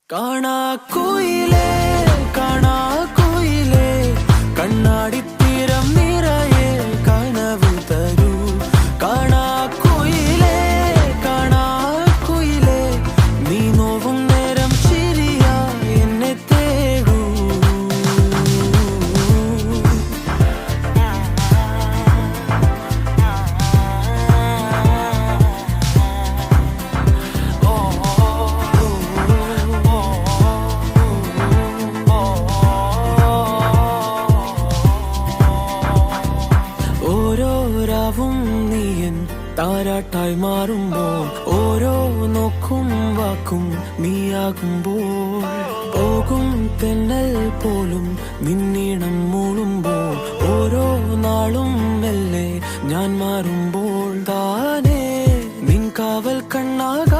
കാണാ കുയിലേ കാണാ കുയിലേ കണ്ണാടിത്തീരം നിറയെ കനവ് തരൂ കാണാ കുയിലേ നീ നോവും നേരം ചിരിയാ എന്നെ തേടൂ ഓരോരാവും നീയൻ താരാട്ടായി മാറുമ്പോൾ ഓരോ നോക്കും വാക്കും നീയാകുമ്പോൾ പോകും തെന്നൽ പോലും നിന്നീണം മൂളുമ്പോൾ ഓരോ നാളും മെല്ലെ ഞാൻ മാറുമ്പോൾ താനേ നിൻ കാവൽ കണ്ണാക